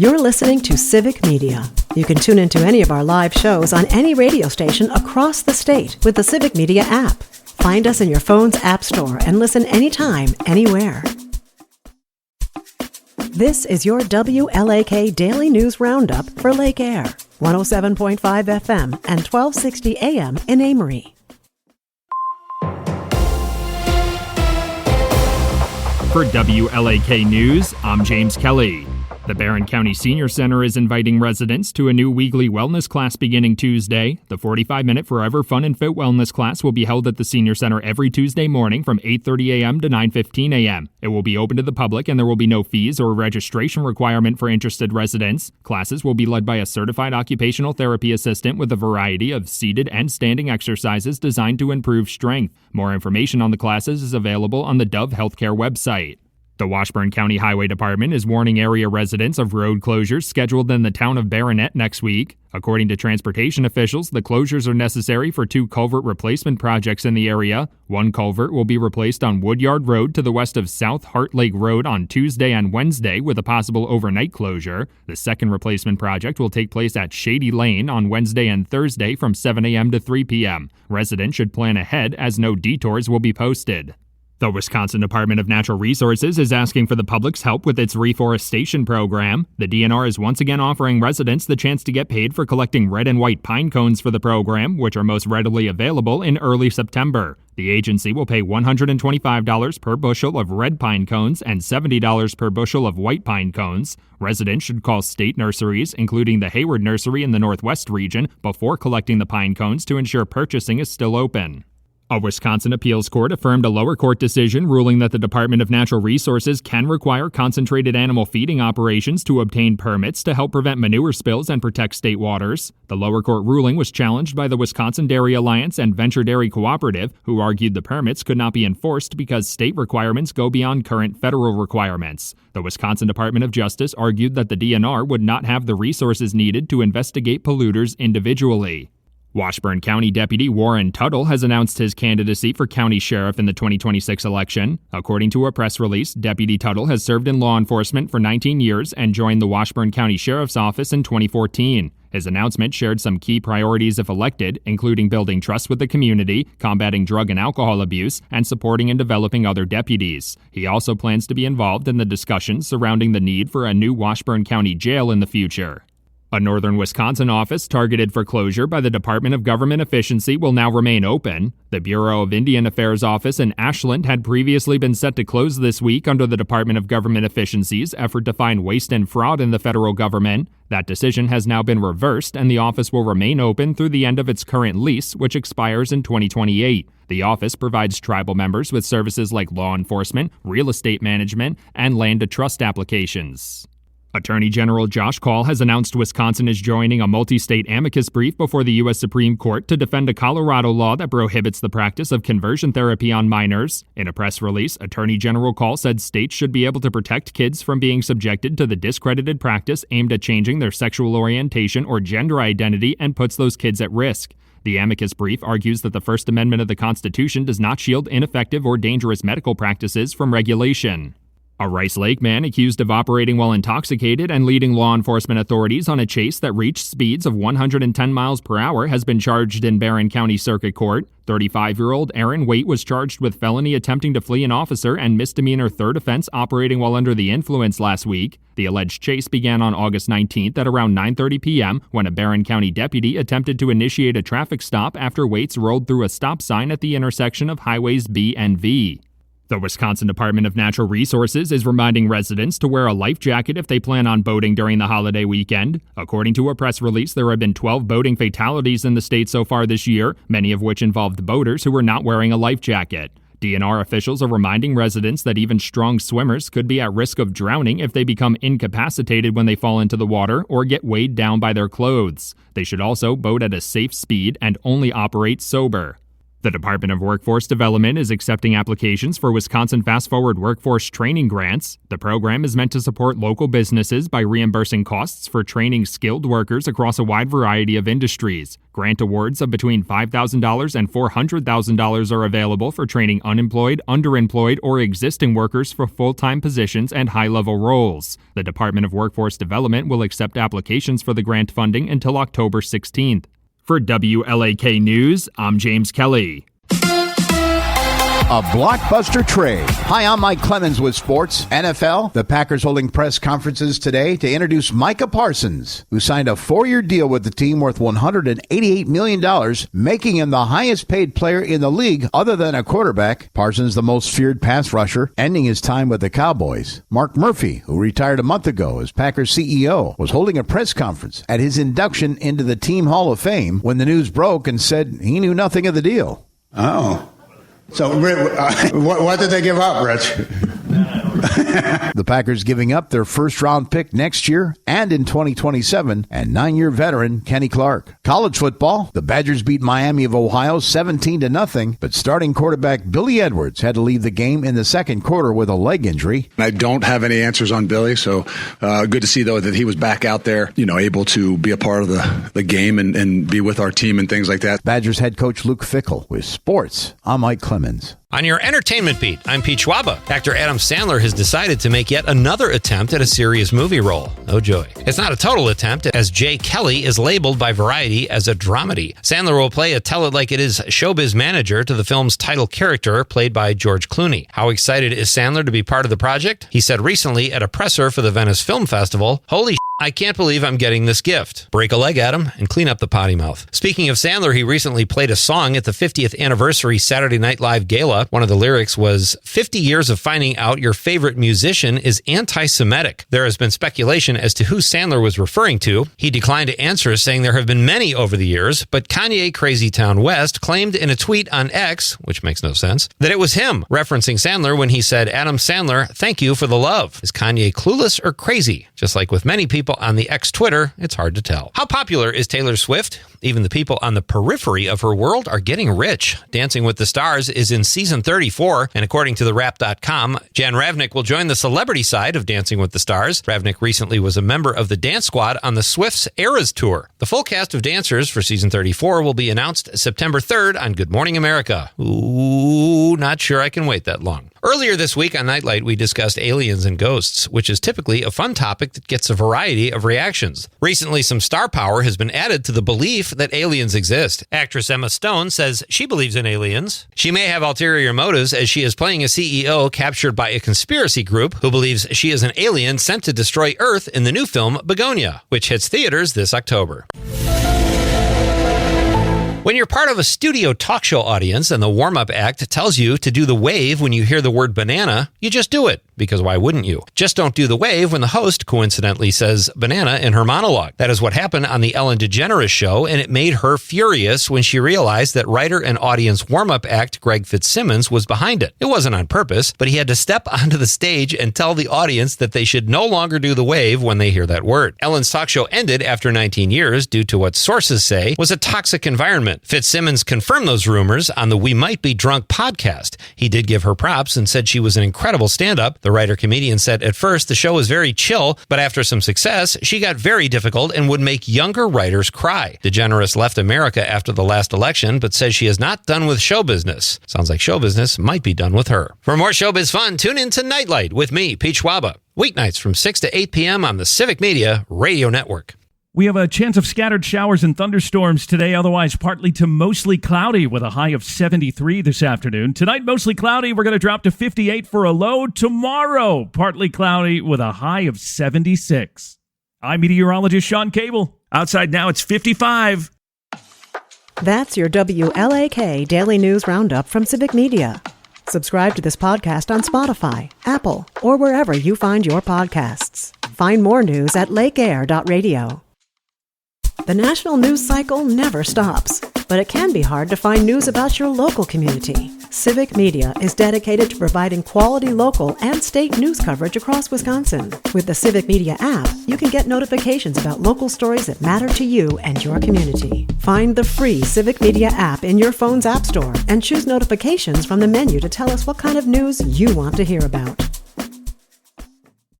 You're listening to Civic Media. You can tune into any of our live shows on any radio station across the state with the Civic Media app. Find us in your phone's app store and listen anytime, anywhere. This is your WLAK Daily News Roundup for Lake Air, 107.5 FM and 1260 AM in Amory. For WLAK News, I'm James Kelly. The Barron County Senior Center is inviting residents to a new weekly wellness class beginning Tuesday. The 45-minute Forever Fun and Fit wellness class will be held at the Senior Center every Tuesday morning from 8:30 a.m. to 9:15 a.m. It will be open to the public and there will be no fees or registration requirement for interested residents. Classes will be led by a certified occupational therapy assistant with a variety of seated and standing exercises designed to improve strength. More information on the classes is available on the Dove Healthcare website. The Washburn County Highway Department is warning area residents of road closures scheduled in the town of Baronet next week. According to transportation officials, the closures are necessary for 2 culvert replacement projects in the area. One culvert will be replaced on Woodyard Road to the west of South Heart Lake Road on Tuesday and Wednesday with a possible overnight closure. The second replacement project will take place at Shady Lane on Wednesday and Thursday from 7 a.m. to 3 p.m. Residents should plan ahead as no detours will be posted. The Wisconsin Department of Natural Resources is asking for the public's help with its reforestation program. The DNR is once again offering residents the chance to get paid for collecting red and white pine cones for the program, which are most readily available in early September. The agency will pay $125 per bushel of red pine cones and $70 per bushel of white pine cones. Residents should call state nurseries, including the Hayward Nursery in the Northwest region, before collecting the pine cones to ensure purchasing is still open. A Wisconsin appeals court affirmed a lower court decision ruling that the Department of Natural Resources can require concentrated animal feeding operations to obtain permits to help prevent manure spills and protect state waters. The lower court ruling was challenged by the Wisconsin Dairy Alliance and Venture Dairy Cooperative, who argued the permits could not be enforced because state requirements go beyond current federal requirements. The Wisconsin Department of Justice argued that the DNR would not have the resources needed to investigate polluters individually. Washburn County Deputy Warren Tuttle has announced his candidacy for county sheriff in the 2026 election. According to a press release, Deputy Tuttle has served in law enforcement for 19 years and joined the Washburn County Sheriff's Office in 2014. His announcement shared some key priorities if elected, including building trust with the community, combating drug and alcohol abuse, and supporting and developing other deputies. He also plans to be involved in the discussions surrounding the need for a new Washburn County jail in the future. A northern Wisconsin office targeted for closure by the Department of Government Efficiency will now remain open. The Bureau of Indian Affairs office in Ashland had previously been set to close this week under the Department of Government Efficiency's effort to find waste and fraud in the federal government. That decision has now been reversed, and the office will remain open through the end of its current lease, which expires in 2028. The office provides tribal members with services like law enforcement, real estate management, and land to trust applications. Attorney General Josh Kaul has announced Wisconsin is joining a multi-state amicus brief before the U.S. Supreme Court to defend a Colorado law that prohibits the practice of conversion therapy on minors. In a press release, Attorney General Kaul said states should be able to protect kids from being subjected to the discredited practice aimed at changing their sexual orientation or gender identity and puts those kids at risk. The amicus brief argues that the First Amendment of the Constitution does not shield ineffective or dangerous medical practices from regulation. A Rice Lake man accused of operating while intoxicated and leading law enforcement authorities on a chase that reached speeds of 110 miles per hour has been charged in Barron County Circuit Court. 35-year-old Aaron Waite was charged with felony attempting to flee an officer and misdemeanor third offense operating while under the influence last week. The alleged chase began on August 19th at around 9:30 p.m. when a Barron County deputy attempted to initiate a traffic stop after Waits rolled through a stop sign at the intersection of Highways B and V. The Wisconsin Department of Natural Resources is reminding residents to wear a life jacket if they plan on boating during the holiday weekend. According to a press release, there have been 12 boating fatalities in the state so far this year, many of which involved boaters who were not wearing a life jacket. DNR officials are reminding residents that even strong swimmers could be at risk of drowning if they become incapacitated when they fall into the water or get weighed down by their clothes. They should also boat at a safe speed and only operate sober. The Department of Workforce Development is accepting applications for Wisconsin Fast Forward Workforce Training Grants. The program is meant to support local businesses by reimbursing costs for training skilled workers across a wide variety of industries. Grant awards of between $5,000 and $400,000 are available for training unemployed, underemployed, or existing workers for full-time positions and high-level roles. The Department of Workforce Development will accept applications for the grant funding until October 16th. For WLAK News, I'm James Kelly. A blockbuster trade. Hi, I'm Mike Clemens with sports. NFL, the Packers holding press conferences today to introduce Micah Parsons, who signed a 4-year deal with the team worth $188 million, making him the highest paid player in the league other than a quarterback. Parsons, the most feared pass rusher, ending his time with the Cowboys. Mark Murphy, who retired a month ago as Packers CEO, was holding a press conference at his induction into the Team Hall of Fame when the news broke and said he knew nothing of the deal. Oh. So, what did they give up, Rich? The Packers giving up their first-round pick next year and in 2027, and 9-year veteran Kenny Clark. College football, the Badgers beat Miami of Ohio 17-0, but starting quarterback Billy Edwards had to leave the game in the second quarter with a leg injury. I don't have any answers on Billy, so good to see, though, that he was back out there, able to be a part of the game and be with our team and things like that. Badgers head coach Luke Fickell with sports. I'm Mike Clemens. On your entertainment beat, I'm Pete Schwaba. Actor Adam Sandler has decided to make yet another attempt at a serious movie role. Oh joy. It's not a total attempt, as Jay Kelly is labeled by Variety as a dramedy. Sandler will play a tell-it-like-it-is showbiz manager to the film's title character, played by George Clooney. How excited is Sandler to be part of the project? He said recently at a presser for the Venice Film Festival, "Holy shit, I can't believe I'm getting this gift. Break a leg, Adam, and clean up the potty mouth." Speaking of Sandler, he recently played a song at the 50th anniversary Saturday Night Live gala. One of the lyrics was, 50 years of finding out your favorite musician is anti-Semitic. There has been speculation as to who Sandler was referring to. He declined to answer, saying there have been many over the years, but Kanye Crazy Town West claimed in a tweet on X, which makes no sense, that it was him, referencing Sandler when he said, "Adam Sandler, thank you for the love." Is Kanye clueless or crazy? Just like with many people on the X Twitter, it's hard to tell. How popular is Taylor Swift? Even the people on the periphery of her world are getting rich. Dancing with the Stars is in season 34, and according to TheWrap.com, Jan Ravnik will join the celebrity side of Dancing with the Stars. Ravnik recently was a member of the dance squad on the Swifts Eras Tour. The full cast of dancers for season 34 will be announced September 3rd on Good Morning America. Ooh, not sure I can wait that long. Earlier this week on Nightlight, we discussed aliens and ghosts, which is typically a fun topic that gets a variety of reactions. Recently, some star power has been added to the belief that aliens exist. Actress Emma Stone says she believes in aliens. She may have ulterior motives, as she is playing a CEO captured by a conspiracy group who believes she is an alien sent to destroy Earth in the new film Begonia, which hits theaters this October. When you're part of a studio talk show audience and the warm-up act tells you to do the wave when you hear the word banana, you just do it, because why wouldn't you? Just don't do the wave when the host coincidentally says banana in her monologue. That is what happened on the Ellen DeGeneres show, and it made her furious when she realized that writer and audience warm-up act Greg Fitzsimmons was behind it. It wasn't on purpose, but he had to step onto the stage and tell the audience that they should no longer do the wave when they hear that word. Ellen's talk show ended after 19 years due to what sources say was a toxic environment. Fitzsimmons confirmed those rumors on the We Might Be Drunk podcast. He did give her props and said she was an incredible stand-up. The writer-comedian said at first the show was very chill, but after some success, she got very difficult and would make younger writers cry. DeGeneres left America after the last election, but says she is not done with show business. Sounds like show business might be done with her. For more showbiz fun, tune in to Nightlight with me, Pete Schwaba. Weeknights from 6 to 8 p.m. on the Civic Media Radio Network. We have a chance of scattered showers and thunderstorms today, otherwise partly to mostly cloudy with a high of 73 this afternoon. Tonight, mostly cloudy. We're going to drop to 58 for a low. Tomorrow, partly cloudy with a high of 76. I'm meteorologist Sean Cable. Outside now, it's 55. That's your WLAK Daily News Roundup from Civic Media. Subscribe to this podcast on Spotify, Apple, or wherever you find your podcasts. Find more news at lakeair.radio. The national news cycle never stops. but it can be hard to find news about your local community. Civic Media is dedicated to providing quality local and state news coverage across Wisconsin. With the Civic Media app, you can get notifications about local stories that matter to you and your community. Find the free Civic Media app in your phone's app store and choose notifications from the menu to tell us what kind of news you want to hear about.